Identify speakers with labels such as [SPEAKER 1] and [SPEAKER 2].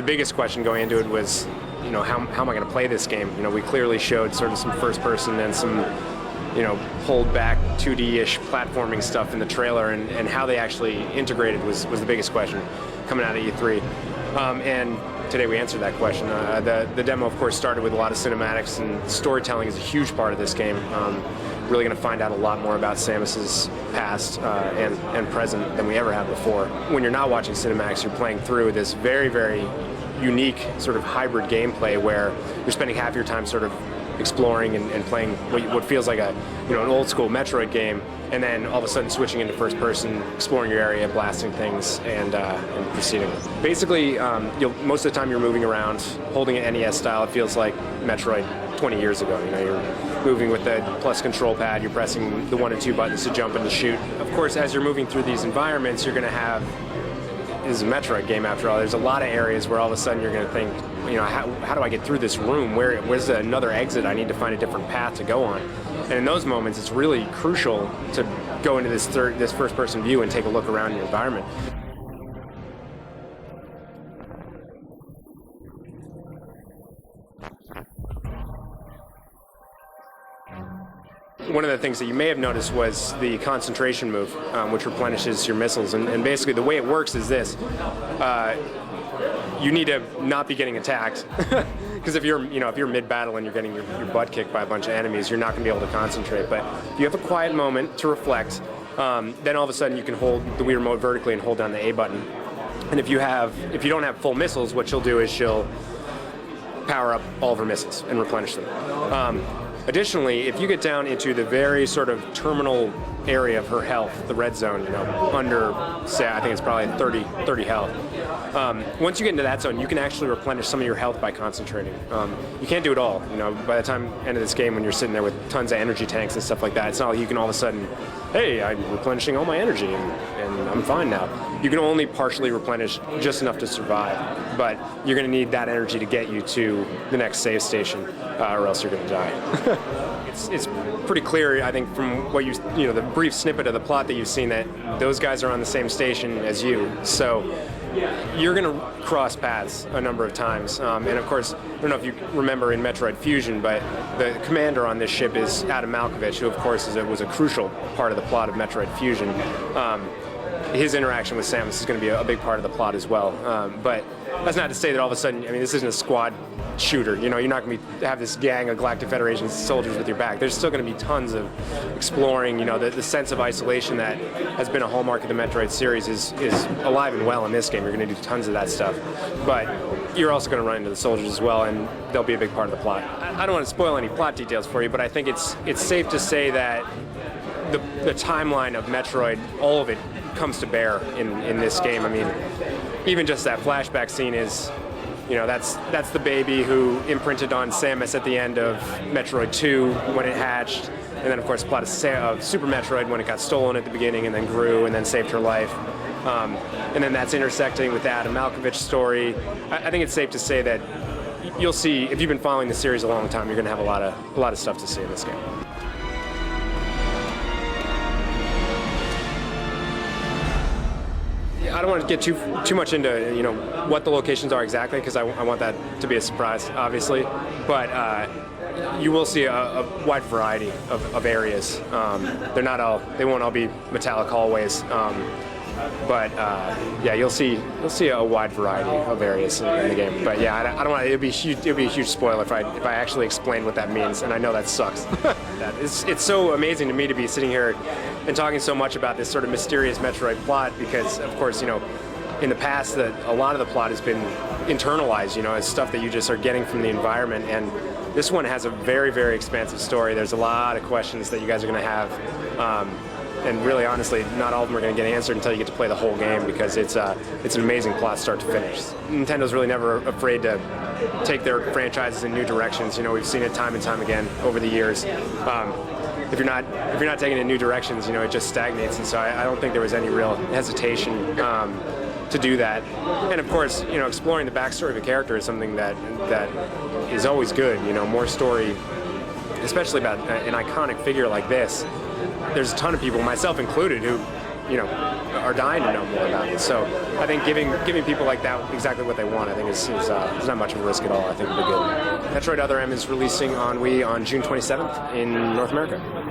[SPEAKER 1] the biggest question going into it was, how am I going to play this game? We clearly showed sort of some first person and some, pulled back 2D-ish platforming stuff in the trailer, and how they actually integrated was the biggest question coming out of E3. And today we answered that question. The demo, of course, started with a lot of cinematics, and storytelling is a huge part of this game. Really going to find out a lot more about Samus's past and present than we ever have before. When you're not watching cinematics, you're playing through this very, very unique sort of hybrid gameplay where you're spending half your time sort of exploring and playing what feels like an old school Metroid game, and then all of a sudden switching into first person, exploring your area, blasting things, and proceeding. Basically, most of the time you're moving around, holding an NES style. It feels like Metroid 20 years ago. You're moving with the plus control pad, you're pressing the 1 and 2 buttons to jump and to shoot. Of course, as you're moving through these environments, you're going to have, this is a Metroid game after all, there's a lot of areas where all of a sudden you're going to think, how do I get through this room? Where's another exit? I need to find a different path to go on. And in those moments, it's really crucial to go into this first-person view and take a look around your environment. One of the things that you may have noticed was the concentration move, which replenishes your missiles. And basically the way it works is this. You need to not be getting attacked, because if you're mid-battle and you're getting your butt kicked by a bunch of enemies, you're not going to be able to concentrate. But if you have a quiet moment to reflect, then all of a sudden you can hold the Wii remote vertically and hold down the A button. And if you don't have full missiles, what she'll do is she'll power up all of her missiles and replenish them. Additionally, if you get down into the very sort of terminal area of her health, the red zone, under, say, I think it's probably 30 health. Once you get into that zone, you can actually replenish some of your health by concentrating. You can't do it all. By the time end of this game, when you're sitting there with tons of energy tanks and stuff like that, it's not like you can all of a sudden, hey, I'm replenishing all my energy and I'm fine now. You can only partially replenish just enough to survive, but you're going to need that energy to get you to the next save station, or else you're going to die. It's pretty clear, I think, from what the brief snippet of the plot that you've seen, that those guys are on the same station as you. So you're going to cross paths a number of times. And of course, I don't know if you remember in Metroid Fusion, but the commander on this ship is Adam Malkovich, who of course was a crucial part of the plot of Metroid Fusion. His interaction with Samus is going to be a big part of the plot as well. But that's not to say that all of a sudden, this isn't a squad shooter. You're not going to have this gang of Galactic Federation soldiers with your back. There's still going to be tons of exploring. The sense of isolation that has been a hallmark of the Metroid series is alive and well in this game. You're going to do tons of that stuff. But you're also going to run into the soldiers as well, and they'll be a big part of the plot. I don't want to spoil any plot details for you, but I think it's safe to say that the timeline of Metroid, all of it, comes to bear in this game. Even just that flashback scene is, that's the baby who imprinted on Samus at the end of Metroid 2 when it hatched, and then of course the plot of Super Metroid when it got stolen at the beginning and then grew and then saved her life. And then that's intersecting with the Adam Malkovich story. I think it's safe to say that you'll see, if you've been following the series a long time, you're going to have a lot of stuff to see in this game. I don't want to get too much into what the locations are exactly, because I want that to be a surprise, obviously. But you will see a wide variety of areas. They won't all be metallic hallways. But yeah, you'll see a wide variety of areas in the game. But yeah, I don't want it'd be a huge spoiler if I actually explain what that means, and I know that sucks. It's so amazing to me to be sitting here and talking so much about this sort of mysterious Metroid plot, because of course, in the past a lot of the plot has been internalized, as stuff that you just are getting from the environment, and this one has a very, very expansive story. There's a lot of questions that you guys are going to have. And really, honestly, not all of them are going to get answered until you get to play the whole game, because it's an amazing plot start to finish. Nintendo really never afraid to take their franchises in new directions. We've seen it time and time again over the years. If you're not taking it in new directions, it just stagnates. And so I don't think there was any real hesitation to do that. And of course, exploring the backstory of a character is something that is always good. More story, especially about an iconic figure like this. There's a ton of people, myself included, who you know, are dying to know more about it. So I think giving people like that exactly what they want, I think is not much of a risk at all. I think it'll be good. Metroid Other M is releasing on Wii on June 27th in North America.